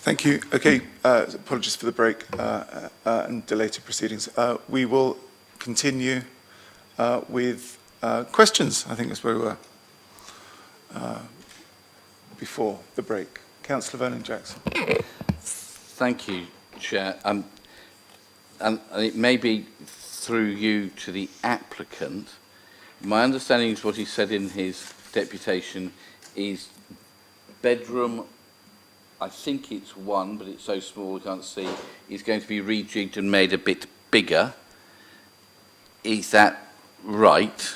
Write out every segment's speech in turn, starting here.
Thank you. Okay, apologies for the break and delay to proceedings. We will continue with questions. I think that's where we were before the break. Councillor Vernon Jackson. Thank you, Chair. And it may be through you to the applicant. My understanding is what he said in his deputation is bedroom, I think it's 1, but it's so small we can't see, is going to be rejigged and made a bit bigger. Is that right?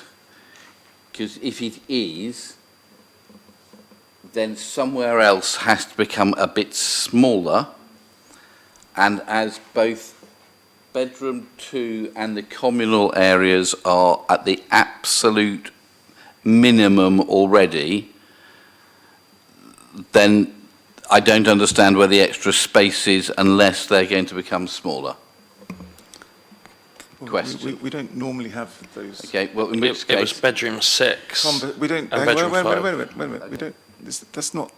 Because if it is, then somewhere else has to become a bit smaller. And as both bedroom 2 and the communal areas are at the absolute minimum already, then I don't understand where the extra space is unless they're going to become smaller. Question. We don't normally have those. Okay, well, in which case... It was bedroom 6. We don't. And bedroom wait 5. a minute. We don't. That's not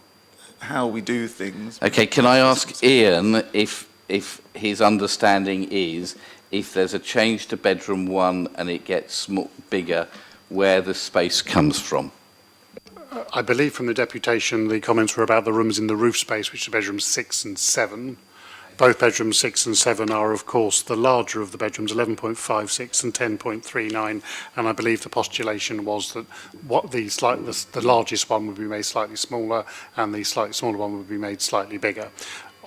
how we do things. Okay, can I ask Ian if his understanding is if there's a change to bedroom 1 and it gets bigger, where the space comes from? I believe from the deputation the comments were about the rooms in the roof space, which are bedrooms 6 and 7. Both bedrooms 6 and 7 are, of course, the larger of the bedrooms, 11.56 and 10.39. And I believe the postulation was that the largest one would be made slightly smaller and the slightly smaller one would be made slightly bigger.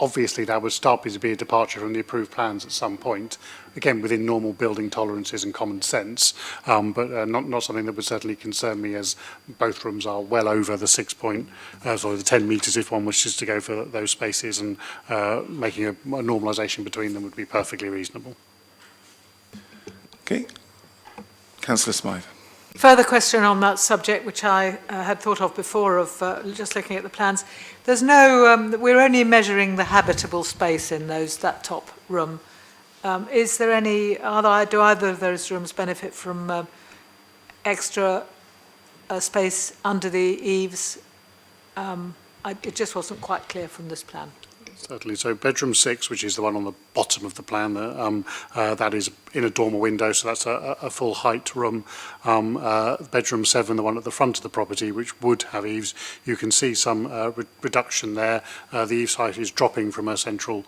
Obviously, that would start to be a departure from the approved plans at some point, again, within normal building tolerances and common sense, but not something that would certainly concern me, as both rooms are well over the 10 metres if one wishes to go for those spaces, and making a normalisation between them would be perfectly reasonable. Okay. Councillor Smythe. Further question on that subject, which I had thought of before, of just looking at the plans. There's no, we're only measuring the habitable space in that top room. Is there any, do either of those rooms benefit from extra space under the eaves? It just wasn't quite clear from this plan. Certainly. So bedroom 6, which is the one on the bottom of the plan, that is in a dormer window, so that's a full height room. Bedroom 7, the one at the front of the property, which would have eaves, you can see some reduction there. The eaves height is dropping from a central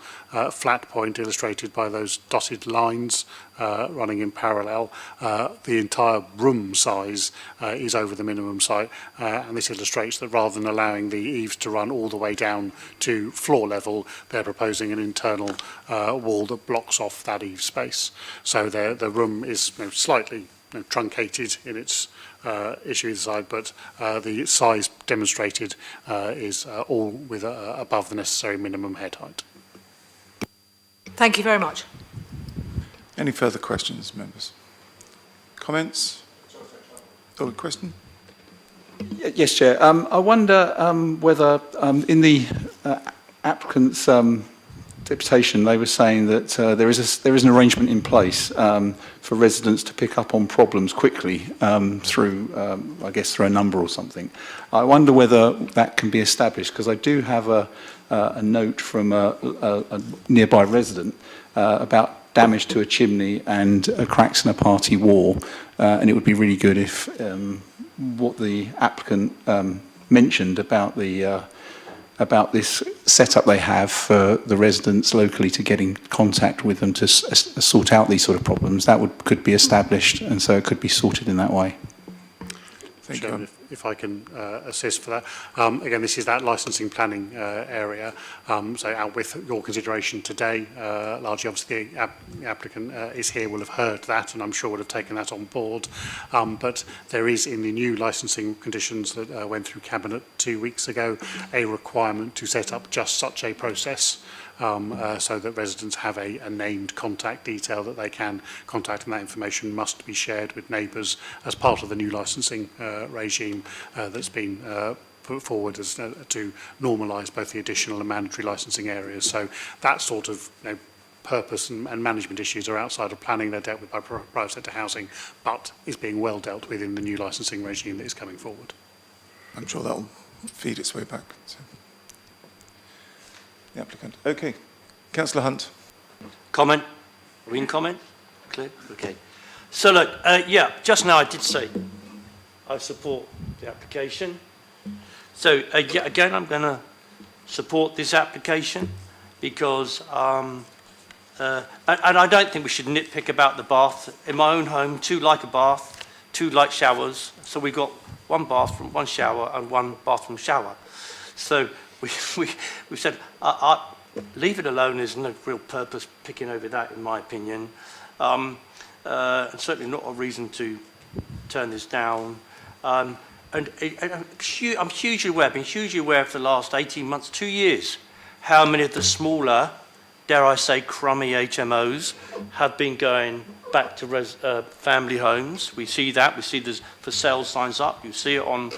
flat point, illustrated by those dotted lines running in parallel. The entire room size is over the minimum site, and this illustrates that rather than allowing the eaves to run all the way down to floor level, they're proposing an internal wall that blocks off that eave space. So the room is slightly truncated in its issue either side, but the size demonstrated is all with above the necessary minimum head height. Thank you very much. Any further questions, members? Comments? Oh, question? Yes, Chair. I wonder whether in the applicant's deputation they were saying that there is an arrangement in place for residents to pick up on problems quickly through, I guess, through a number or something. I wonder whether that can be established, because I do have a note from a nearby resident about damage to a chimney and cracks in a party wall, and it would be really good if what the applicant mentioned about this setup they have for the residents locally to get in contact with them to sort out these sort of problems, that could be established, and so it could be sorted in that way. Thank you. If I can assist for that. Again, this is that licensing planning area. So out with your consideration today, largely obviously the applicant is here, will have heard that, and I'm sure would have taken that on board. But there is in the new licensing conditions that went through Cabinet 2 weeks ago, a requirement to set up just such a process. So that residents have a named contact detail that they can contact, and that information must be shared with neighbours as part of the new licensing regime that's been put forward as to normalise both the additional and mandatory licensing areas. So that sort of purpose and management issues are outside of planning. They're dealt with by private sector housing, but is being well dealt with in the new licensing regime that is coming forward. I'm sure that will feed its way back. So. the applicant. Okay. Councillor Hunt. Comment? Are we in comment? Clear? Okay. So look, yeah, just now I did say I support the application. So yeah, again, I'm going to support this application because, and I don't think we should nitpick about the bath. In my own home, 2 like a bath, 2 like showers. So we've got 1 bathroom, 1 shower and 1 bathroom shower. So we've said, leave it alone. There's no real purpose picking over that, in my opinion. And certainly not a reason to turn this down. And I'm hugely aware, I've been hugely aware for the last 18 months, 2 years, how many of the smaller, dare I say, crummy HMOs have been going back to family homes. We see that. We see there's for sale signs up. You see it on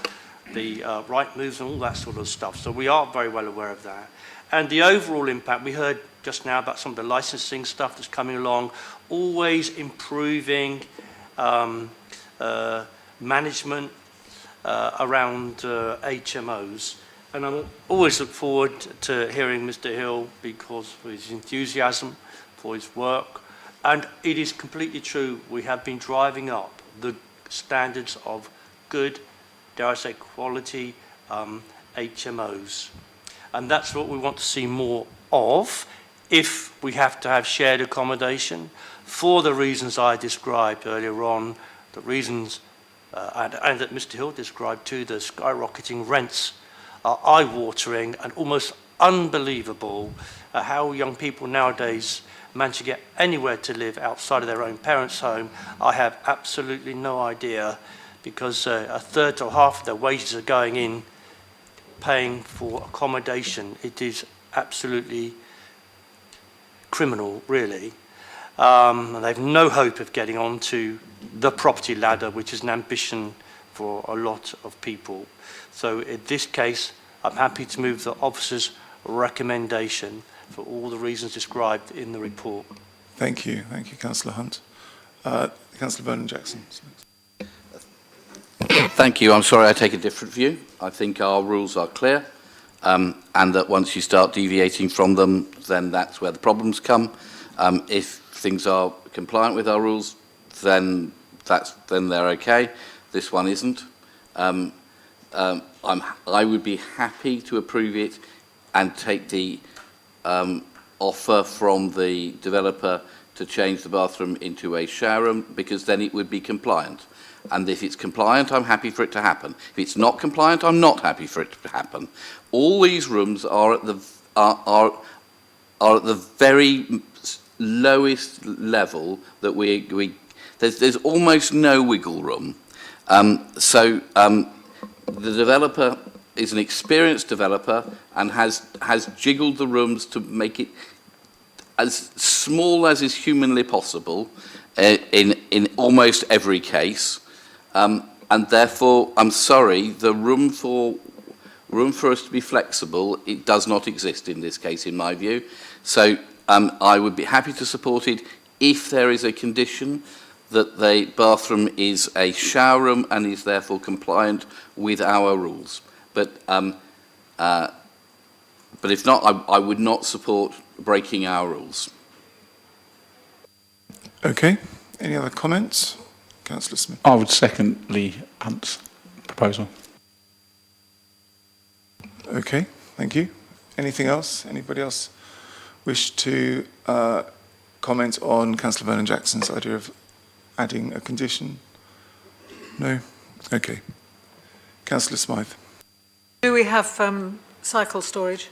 the right moves and all that sort of stuff. So we are very well aware of that. And the overall impact, we heard just now about some of the licensing stuff that's coming along, always improving management around HMOs. And I always look forward to hearing Mr. Hill because of his enthusiasm for his work. And it is completely true, we have been driving up the standards of good, dare I say, quality HMOs. And that's what we want to see more of if we have to have shared accommodation for the reasons I described earlier on, the reasons and that Mr. Hill described too, the skyrocketing rents are eye-watering and almost unbelievable how young people nowadays manage to get anywhere to live outside of their own parents' home. I have absolutely no idea because a third or half of their wages are going in paying for accommodation. It is absolutely criminal, really. And they have no hope of getting onto the property ladder, which is an ambition for a lot of people. So in this case, I'm happy to move the officer's recommendation for all the reasons described in the report. Thank you, Councillor Hunt. Councillor Vernon-Jackson. Thank you. I'm sorry I take a different view. I think our rules are clear, and that once you start deviating from them, then that's where the problems come. If things are compliant with our rules, then they're okay. This one isn't. I would be happy to approve it and take the offer from the developer to change the bathroom into a shower room, because then it would be compliant. And if it's compliant, I'm happy for it to happen. If it's not compliant, I'm not happy for it to happen. All these rooms are at the very lowest level that there's almost no wiggle room. The developer is an experienced developer and has jiggled the rooms to make it as small as is humanly possible in almost every case. And therefore, I'm sorry, the room for us to be flexible, it does not exist in this case, in my view. So I would be happy to support it if there is a condition that the bathroom is a shower room and is therefore compliant with our rules. But if not, I would not support breaking our rules. Okay. Any other comments? Councillor Smith. I would second Lee Hunt's proposal. Okay, thank you. Anything else? Anybody else wish to comment on Councillor Vernon-Jackson's idea of adding a condition? No? Okay. Councillor Smythe. Do we have cycle storage?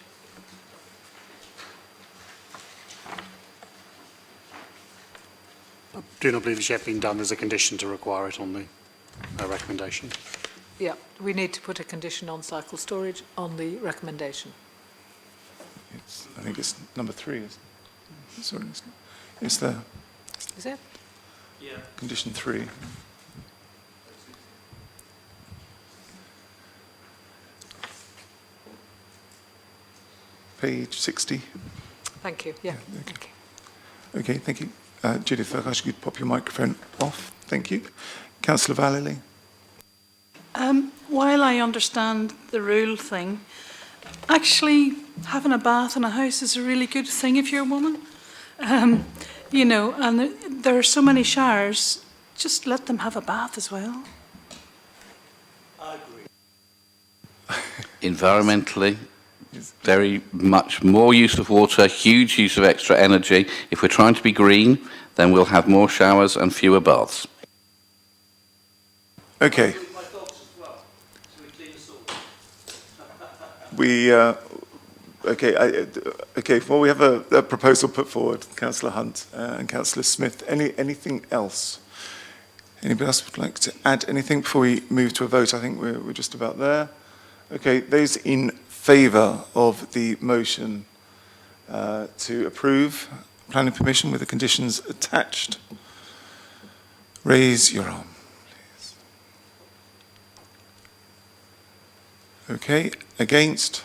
I do not believe it's yet been done. There's a condition to require it on the recommendation. Yeah, we need to put a condition on cycle storage on the recommendation. I think it's number 3. Sorry, it's the Is it? Yeah. condition 3. Page 60. Thank you. Yeah. Okay. Okay. Okay, thank you. Judith, if I should pop your microphone off. Thank you. Councillor Vallely. While I understand the rule thing, actually having a bath in a house is a really good thing if you're a woman. You know, and there are so many showers, just let them have a bath as well. I agree. Environmentally, very much more use of water, huge use of extra energy. If we're trying to be green, then we'll have more showers and fewer baths. Okay. Well, we have a proposal put forward, Councillor Hunt and Councillor Smith. Anything else? Anybody else would like to add anything before we move to a vote? I think we're just about there. Okay, those in favour of the motion to approve planning permission with the conditions attached, raise your arm, please. Okay, against?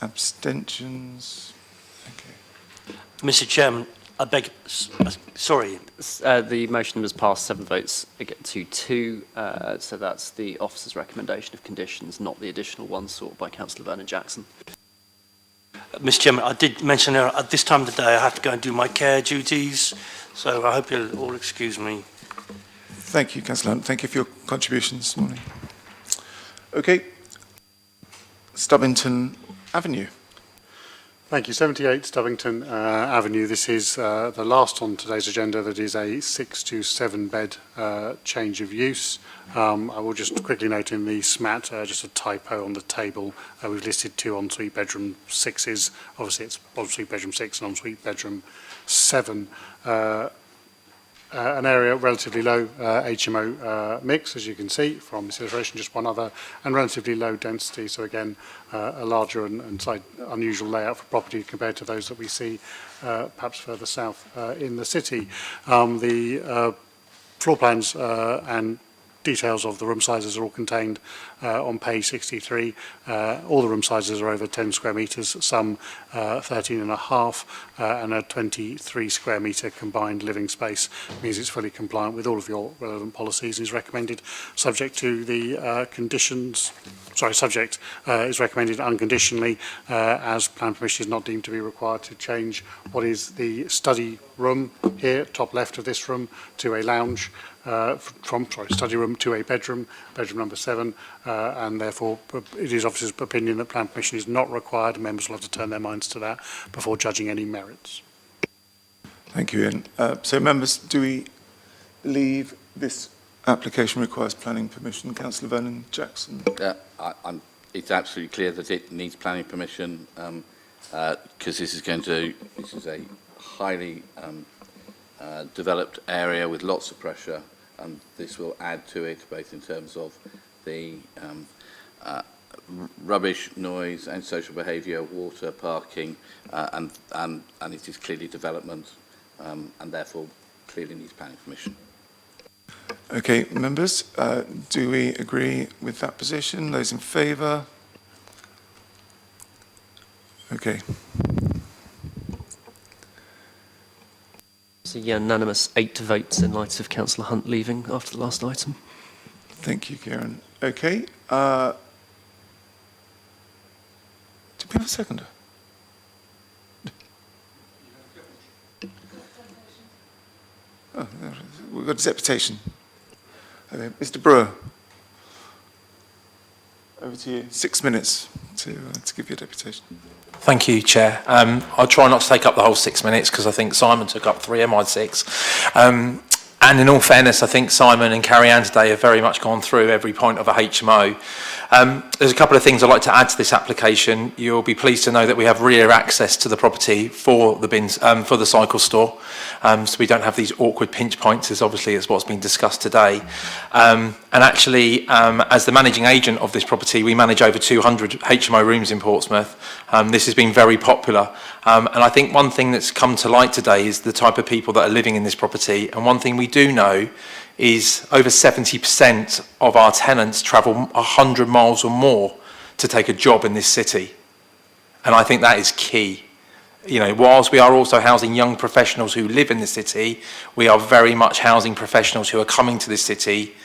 Abstentions? Okay. Mr. Chairman, I beg, sorry. The motion was passed 7 votes to 2, so that's the officer's recommendation of conditions, not the additional one sought by Councillor Vernon-Jackson. Mr. Chairman, I did mention at this time of the day I have to go and do my care duties, so I hope you'll all excuse me. Thank you, Councillor Hunt. Thank you for your contribution this morning. Okay. Stubbington Avenue. Thank you. 78 Stubbington Avenue. This is the last on today's agenda that is a 6 to 7 bed change of use. I will just quickly note in the SMAT, just a typo on the table. We've listed 2 ensuite bedroom 6s. Obviously it's ensuite bedroom 6 and ensuite bedroom 7. An area relatively low HMO mix, as you can see from this illustration, just one other, and relatively low density. So again, a larger and slight unusual layout for property compared to those that we see perhaps further south in the city. The floor plans and details of the room sizes are all contained on page 63. All the room sizes are over 10 square metres, some 13 and a half, and a 23 square metre combined living space. Means it's fully compliant with all of your relevant policies and is recommended subject to the conditions, is recommended unconditionally as plan permission is not deemed to be required to change what is the study room here, top left of this room, to a lounge. Study room to a bedroom number 7, and therefore it is officer's opinion that plan permission is not required, and members will have to turn their minds to that before judging any merits. Thank you, Ian. So members, do we believe this application requires planning permission? Councillor Vernon-Jackson. It's absolutely clear that it needs planning permission because this is a highly developed area with lots of pressure, and this will add to it both in terms of the rubbish, noise and social behaviour, water, parking, and it is clearly development and therefore clearly needs planning permission. Okay, members, do we agree with that position? Those in favour? Okay. It's a unanimous 8 votes in light of Councillor Hunt leaving after the last item. Thank you, Kieran. Okay. Do we have a seconder? Oh, we've got a deputation. Okay, Mr. Brewer, over to you. 6 minutes to give your deputation. Thank you, Chair. I'll try not to take up the whole 6 minutes because I think Simon took up 3 of my 6. And in all fairness, I think Simon and Carrie-Anne today have very much gone through every point of a HMO. There's a couple of things I'd like to add to this application. You'll be pleased to know that we have rear access to the property for the bins, for the cycle store, so we don't have these awkward pinch points, as obviously is what's been discussed today. And actually, as the managing agent of this property, we manage over 200 HMO rooms in Portsmouth. This has been very popular. And I think one thing that's come to light today is the type of people that are living in this property. And one thing we do know is over 70% of our tenants travel 100 miles or more to take a job in this city. And I think that is key. You know, whilst we are also housing young professionals who live in the city, we are very much housing professionals who are coming to this city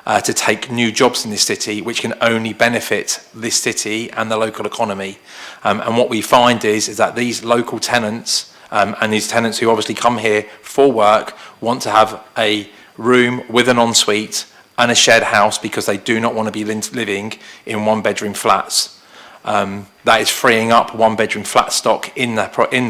to take new jobs in this city, which can only benefit this city and the local economy. And what we find is that these local tenants and these tenants who obviously come here for work want to have a room with an ensuite and a shared house because they do not want to be living in one-bedroom flats. That is freeing up one-bedroom flat stock in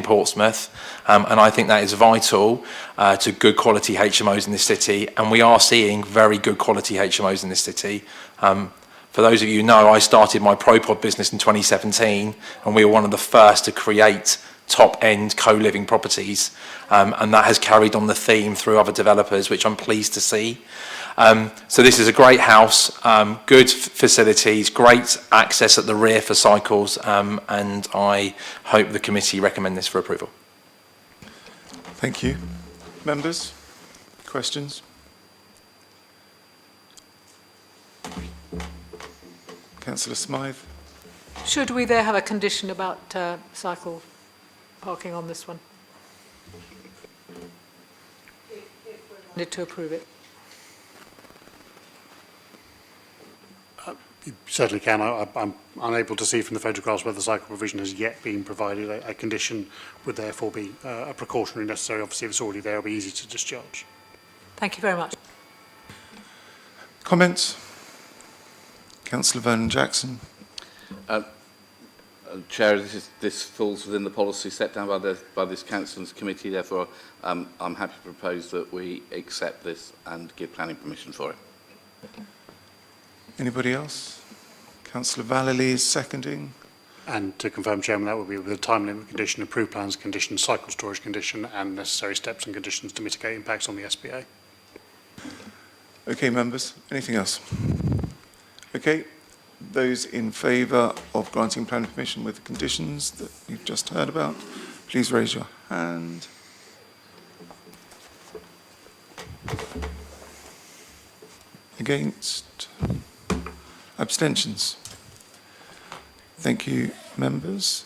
Portsmouth, and I think that is vital to good quality HMOs in this city, and we are seeing very good quality HMOs in this city. For those of you who know, I started my ProPod business in 2017, and we were one of the first to create top-end co-living properties, and that has carried on the theme through other developers, which I'm pleased to see. So this is a great house, good facilities, great access at the rear for cycles, and I hope the committee recommend this for approval. Thank you. Members, questions? Councillor Smythe. Should we there have a condition about cycle parking on this one? Need to approve it. You certainly can. I'm unable to see from the photographs whether the cycle provision has yet been provided. A condition would therefore be a precautionary necessary. Obviously, if it's already there, it'll be easy to discharge. Thank you very much. Comments? Councillor Vernon-Jackson. Chair, this falls within the policy set down by this council and committee. Therefore, I'm happy to propose that we accept this and give planning permission for it. Anybody else? Councillor Vallely is seconding. And to confirm, Chairman, that would be with a time limit condition, approved plans condition, cycle storage condition, and necessary steps and conditions to mitigate impacts on the SPA. Okay, members, anything else? Okay, those in favour of granting planning permission with the conditions that you've just heard about, please raise your hand. Against? Abstentions? Thank you, members.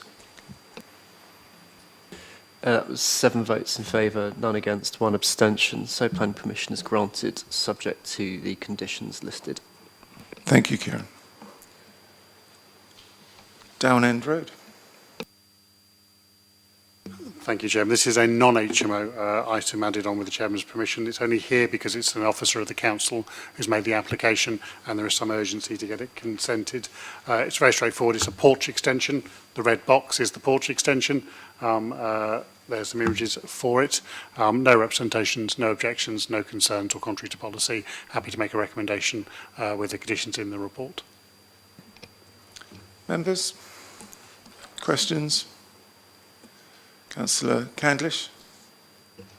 That was 7 votes in favour, none against, 1 abstention. So planning permission is granted, subject to the conditions listed. Thank you, Kieran. Down End Road. Thank you, Chairman. This is a non-HMO item added on with the Chairman's permission. It's only here because it's an officer of the Council who's made the application and there is some urgency to get it consented. It's very straightforward. It's a porch extension. The red box is the porch extension. There's some images for it. No representations, no objections, no concerns or contrary to policy. Happy to make a recommendation with the conditions in the report. Members? Questions? Councillor Candlish?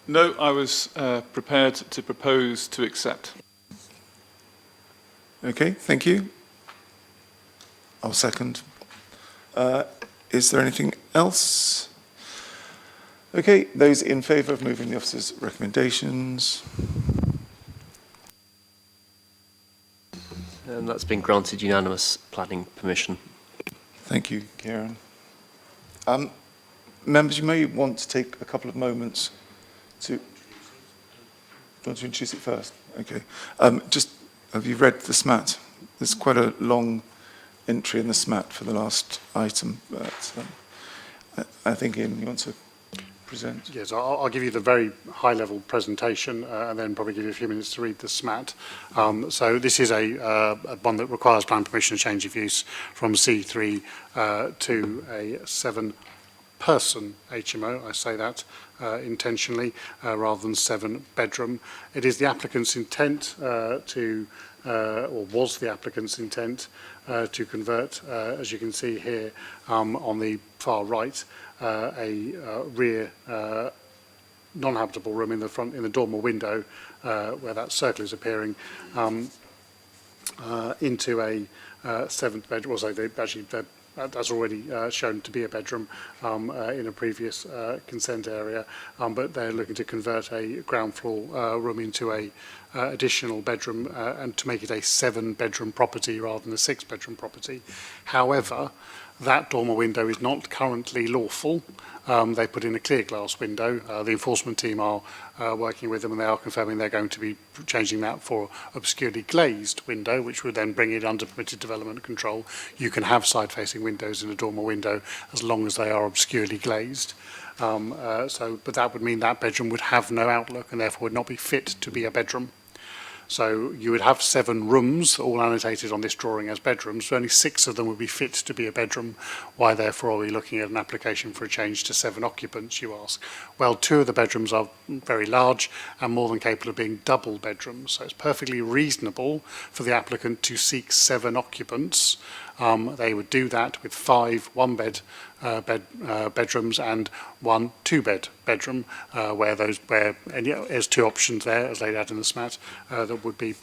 No, I was prepared to propose to accept. Okay, thank you. I'll second. Is there anything else? Okay, those in favour of moving the officer's recommendations? And that's been granted unanimous planning permission. Thank you, Kieran. Members, you may want to take a couple of moments to... Do you want to introduce it first? Okay. Just, have you read the SMAT? There's quite a long entry in the SMAT for the last item, but I think, Ian, you want to present? Yes, I'll give you the very high-level presentation and then probably give you a few minutes to read the SMAT. So this is a one that requires plan permission to change of use from C3 to a 7-person HMO. I say that intentionally rather than 7-bedroom. It is the applicant's intent or was the applicant's intent to convert, as you can see here on the far right, a rear non-habitable room in the front, in the dormer window, where that circle is appearing, into a 7th bedroom. Also, actually, that's already shown to be a bedroom in a previous consent area, but they're looking to convert a ground floor room into a additional bedroom and to make it a 7-bedroom property rather than a 6-bedroom property. However, that dormer window is not currently lawful. They put in a clear glass window. The enforcement team are working with them, and they are confirming they're going to be changing that for obscurely glazed window, which would then bring it under permitted development control. You can have side-facing windows in a dormer window as long as they are obscurely glazed. But that would mean that bedroom would have no outlook and therefore would not be fit to be a bedroom. So you would have 7 rooms, all annotated on this drawing as bedrooms, but only 6 of them would be fit to be a bedroom. Why, therefore, are we looking at an application for a change to 7 occupants, you ask? Well, 2 of the bedrooms are very large and more than capable of being double bedrooms. So it's perfectly reasonable for the applicant to seek 7 occupants. They would do that with 5 one-bed bedrooms and 1 2-bed bedroom, where there's 2 options there, as laid out in the SMAT, that would be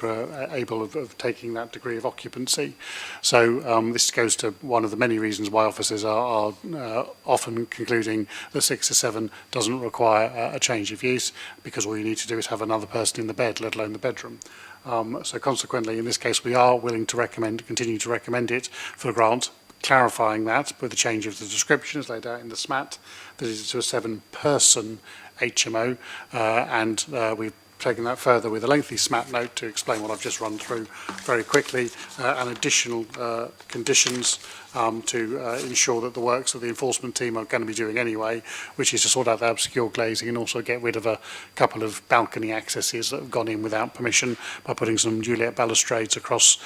able of taking that degree of occupancy. So this goes to one of the many reasons why officers are often concluding that 6 to 7 doesn't require a change of use, because all you need to do is have another person in the bed, let alone the bedroom. So consequently, in this case, we are willing to continue to recommend it for grant, clarifying that with the change of the description as laid out in the SMAT, that it is to a 7-person HMO, and we've taken that further with a lengthy SMAT note to explain what I've just run through very quickly, and additional conditions to ensure that the works that the enforcement team are going to be doing anyway, which is to sort out the obscure glazing and also get rid of a couple of balcony accesses that have gone in without permission by putting some Juliet balustrades across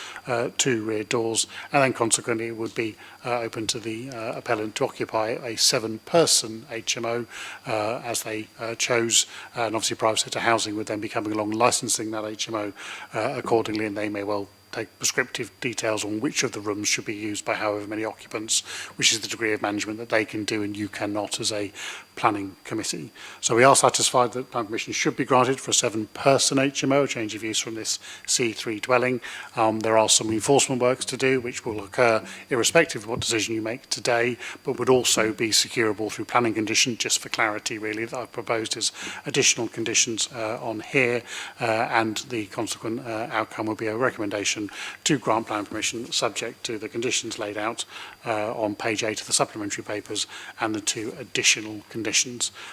2 rear doors, and then consequently it would be open to the appellant to occupy a 7-person HMO as they chose, and obviously private sector housing would then be coming along licensing that HMO accordingly, and they may well take prescriptive details on which of the rooms should be used by however many occupants, which is the degree of management that they can do and you cannot as a planning committee. So we are satisfied that planning permission should be granted for a 7-person HMO, a change of use from this C3 dwelling. There are some enforcement works to do which will occur irrespective of what decision you make today, but would also be securable through planning condition, just for clarity really, that I've proposed as additional conditions on here, and the consequent outcome will be a recommendation to grant planning permission subject to the conditions laid out on page 8 of the supplementary papers and the 2 additional conditions.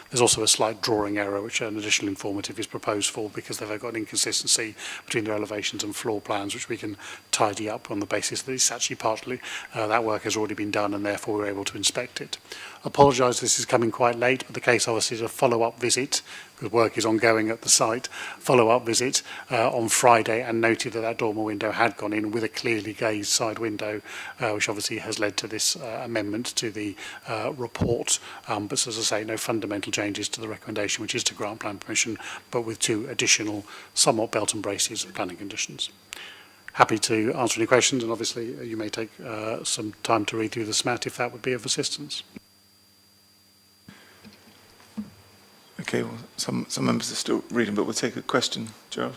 There's also a slight drawing error which an additional informative is proposed for because they've got an inconsistency between their elevations and floor plans, which we can tidy up on the basis that it's actually partly that work has already been done and therefore we're able to inspect it. Apologise, this is coming quite late, but the case obviously is a follow-up visit, because work is ongoing at the site, follow-up visit on Friday, and noted that dormer window had gone in with a clearly glazed side window, which obviously has led to this amendment to the report. But as I say, no fundamental changes to the recommendation, which is to grant plan permission, but with 2 additional, somewhat belt and braces planning conditions. Happy to answer any questions, and obviously you may take some time to read through the SMAT if that would be of assistance. Okay, well, some members are still reading, but we'll take a question. Gerald?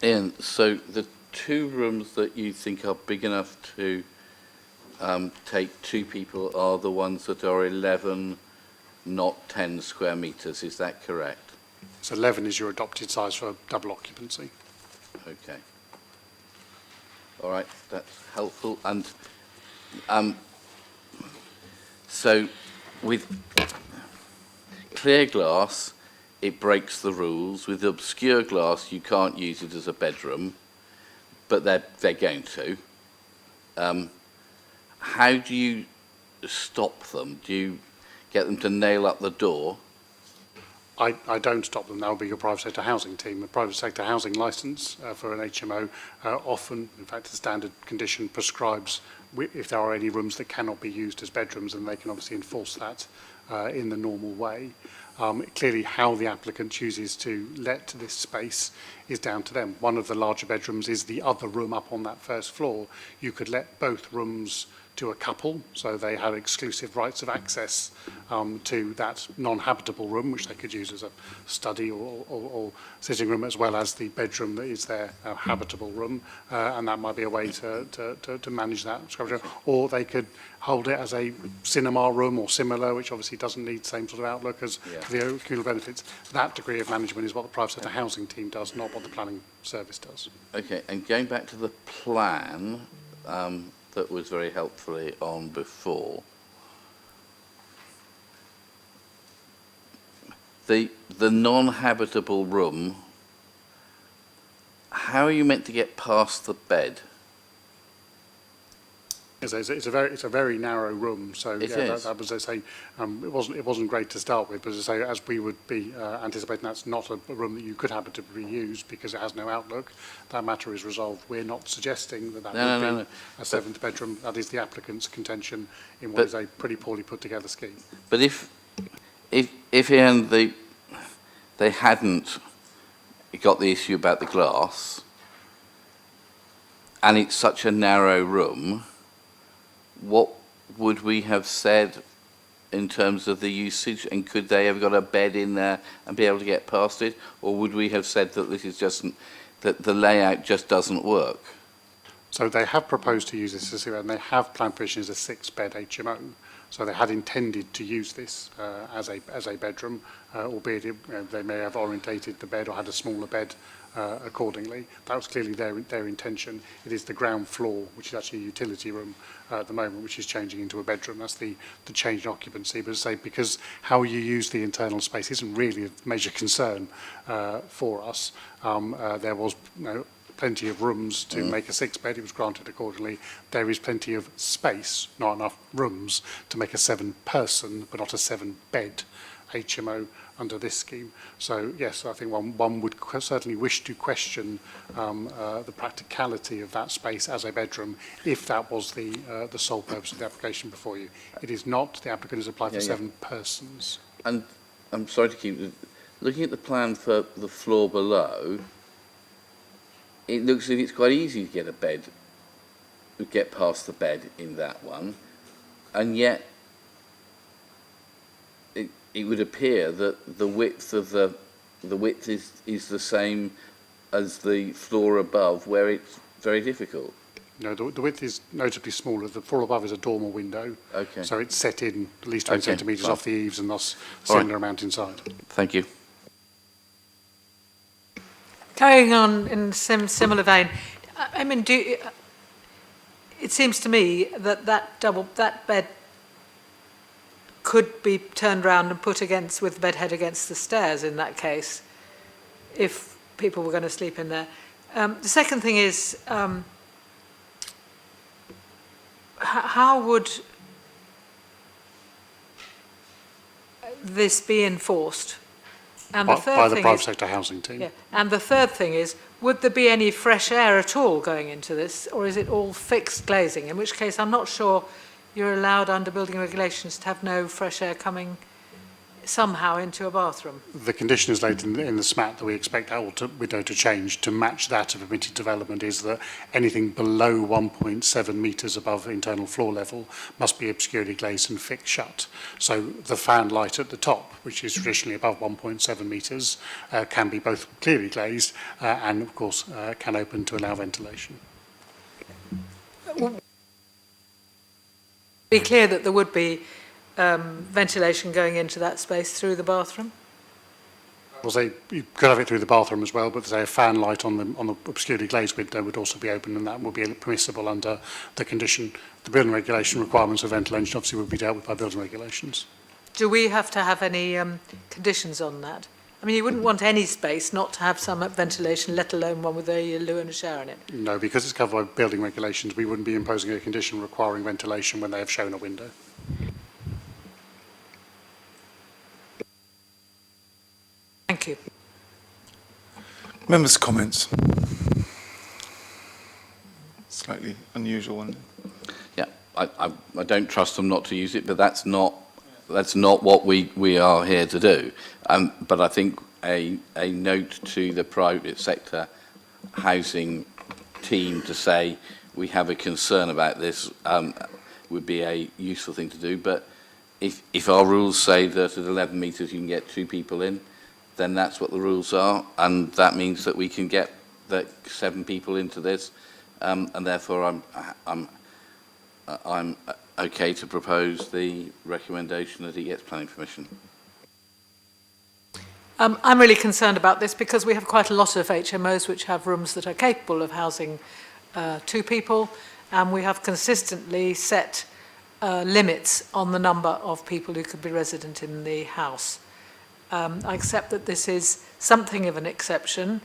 Ian, so the 2 rooms that you think are big enough to take 2 people are the ones that are 11, not 10 square metres, is that correct? So 11 is your adopted size for double occupancy. Okay. All right, that's helpful. And so with clear glass, it breaks the rules. With obscure glass, you can't use it as a bedroom, but they're going to. How do you stop them? Do you get them to nail up the door? I don't stop them. That will be your private sector housing team. The private sector housing licence for an HMO often, in fact, the standard condition prescribes if there are any rooms that cannot be used as bedrooms, and they can obviously enforce that in the normal way. Clearly, how the applicant chooses to let this space is down to them. One of the larger bedrooms is the other room up on that first floor. You could let both rooms to a couple, so they had exclusive rights of access to that non-habitable room, which they could use as a study or sitting room, as well as the bedroom that is their habitable room, and that might be a way to manage that structure. Or they could hold it as a cinema room or similar, which obviously doesn't need the same sort of outlook as the communal benefits. That degree of management is what the private sector housing team does, not what the planning service does. Okay, and going back to the plan, that was very helpfully on before. The non-habitable room, how are you meant to get past the bed? It's a very narrow room, so It yeah, is. that was, as I say, it wasn't great to start with, but as I say, as we would be anticipating, that's not a room that you could habitably use because it has no outlook. That matter is resolved. We're not suggesting that would be a seventh bedroom. That is the applicant's contention in what is a pretty poorly put together scheme. But if Ian, they hadn't got the issue about the glass, and it's such a narrow room, what would we have said in terms of the usage, and could they have got a bed in there and be able to get past it, or would we have said that this is just that the layout just doesn't work? So they have proposed to use this as and they have planned provision as a 6-bed HMO. So they had intended to use this as a bedroom, albeit they may have orientated the bed or had a smaller bed accordingly. That was clearly their intention. It is the ground floor, which is actually a utility room at the moment, which is changing into a bedroom. That's the change in occupancy. But say, because how you use the internal space isn't really a major concern for us. There was plenty of rooms to make a 6-bed. It was granted accordingly. There is plenty of space, not enough rooms, to make a 7-person, but not a 7-bed HMO under this scheme. So yes, I think one would certainly wish to question the practicality of that space as a bedroom if that was the sole purpose of the application before you. It is not. The applicant has applied for 7 persons. And I'm sorry to keep looking at the plan for the floor below. It looks as if it's quite easy to get a bed, to get past the bed in that one, and yet it would appear that the width of the width is the same as the floor above, where it's very difficult. No, the width is notably smaller. The floor above is a dormer window. Okay. So it's set in at least 20 centimetres fine. off the eaves and thus All right. similar amount inside. Thank you. Carrying on in similar vein, I mean, it seems to me that that bed could be turned round and put with the bed head against the stairs in that case, if people were going to sleep in there. The second thing is, how would this be enforced? And the third By the thing private is, sector housing team. yeah, and the third thing is, would there be any fresh air at all going into this, or is it all fixed glazing? In which case, I'm not sure you're allowed under building regulations to have no fresh air coming somehow into a bathroom. The condition is laid in the SMAT that we expect our window to change to match that of permitted development is that anything below 1.7 metres above internal floor level must be obscurely glazed and fixed shut. So the fan light at the top, which is traditionally above 1.7 metres, can be both clearly glazed and, of course, can open to allow ventilation. Be clear that there would be ventilation going into that space through the bathroom? Well, say you could have it through the bathroom as well, but say a fan light on the obscurely glazed window would also be open, and that would be permissible under the condition. The building regulation requirements of ventilation obviously would be dealt with by building regulations. Do we have to have any conditions on that? I mean, you wouldn't want any space not to have some ventilation, let alone one with a loo and a shower in it. No, because it's covered by building regulations, we wouldn't be imposing a condition requiring ventilation when they have shown a window. Thank you. Members' comments? Slightly unusual one. Yeah, I don't trust them not to use it, but that's not what we are here to do. But I think a note to the private sector housing team to say we have a concern about this would be a useful thing to do. But if our rules say that at 11 metres you can get 2 people in, then that's what the rules are, and that means that we can get the 7 people into this, and therefore I'm okay to propose the recommendation that he gets planning permission. I'm really concerned about this because we have quite a lot of HMOs which have rooms that are capable of housing 2 people, and we have consistently set limits on the number of people who could be resident in the house. I accept that this is something of an exception,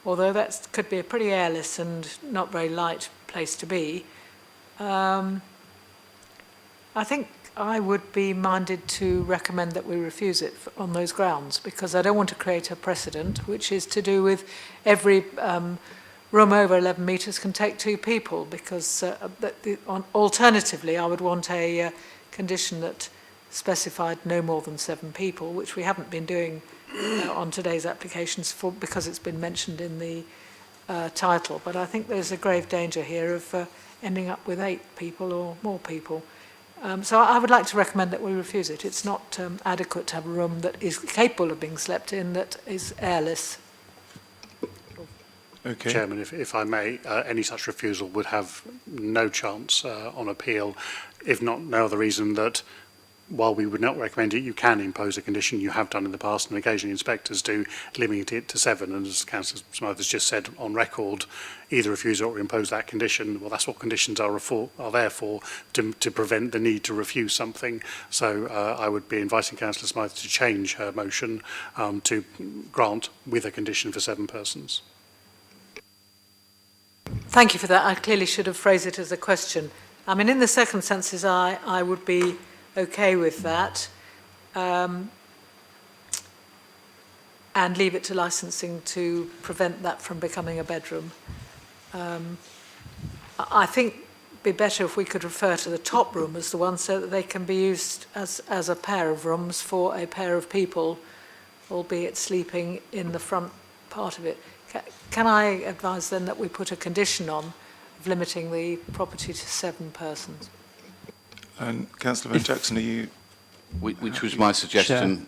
although that could be a pretty airless and not very light place to be. I think I would be minded to recommend that we refuse it on those grounds, because I don't want to create a precedent, which is to do with every room over 11 metres can take 2 people, because alternatively I would want a condition that specified no more than 7 people, which we haven't been doing on today's applications because it's been mentioned in the title. But I think there's a grave danger here of ending up with 8 people or more people. So I would like to recommend that we refuse it. It's not adequate to have a room that is capable of being slept in that is airless. Okay. Chairman, if I may, any such refusal would have no chance on appeal, if not no other reason that while we would not recommend it, you can impose a condition. You have done in the past, and occasionally inspectors do, limit it to 7. And as Councillor Smythe has just said on record, either refuse or impose that condition. Well, that's what conditions are there for, to prevent the need to refuse something. So I would be inviting Councillor Smythe to change her motion to grant with a condition for 7 persons. Thank you for that. I clearly should have phrased it as a question. I mean, in the circumstances, I would be okay with that, and leave it to licensing to prevent that from becoming a bedroom. I think it'd be better if we could refer to the top room as the one, so that they can be used as a pair of rooms for a pair of people, albeit sleeping in the front part of it. Can I advise then that we put a condition on of limiting the property to 7 persons? And Councillor Van Jackson, are you? Which was my suggestion.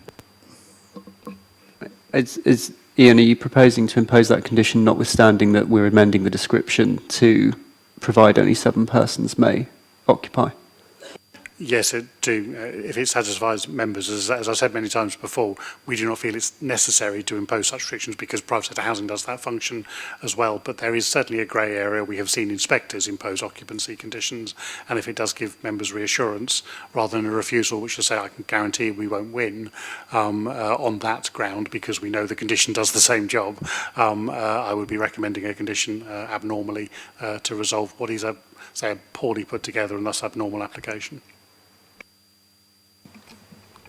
Ian, are you proposing to impose that condition notwithstanding that we're amending the description to provide only 7 persons may occupy? Yes, it do. If it satisfies members, as I said many times before, we do not feel it's necessary to impose such restrictions because private sector housing does that function as well. But there is certainly a grey area. We have seen inspectors impose occupancy conditions, and if it does give members reassurance rather than a refusal, which I say I can guarantee we won't win on that ground because we know the condition does the same job, I would be recommending a condition abnormally to resolve what is a poorly put together and thus abnormal application.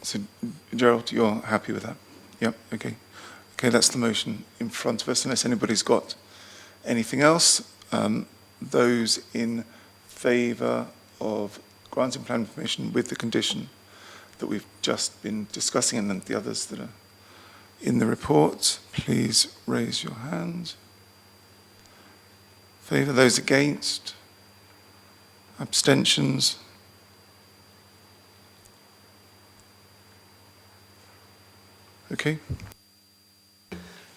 So, Gerald, you're happy with that? Yep, okay. Okay, that's the motion in front of us, unless anybody's got anything else. Those in favour of granting planning permission with the condition that we've just been discussing, and then the others that are in the report, please raise your hand. Favour, those against? Abstentions? Okay.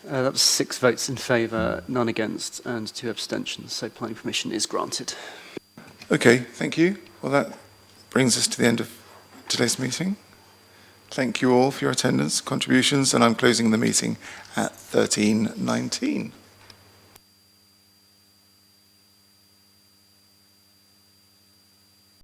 That was 6 votes in favour, none against, and 2 abstentions. So planning permission is granted. Okay, thank you. Well, that brings us to the end of today's meeting. Thank you all for your attendance, contributions, and I'm closing the meeting at 13:19.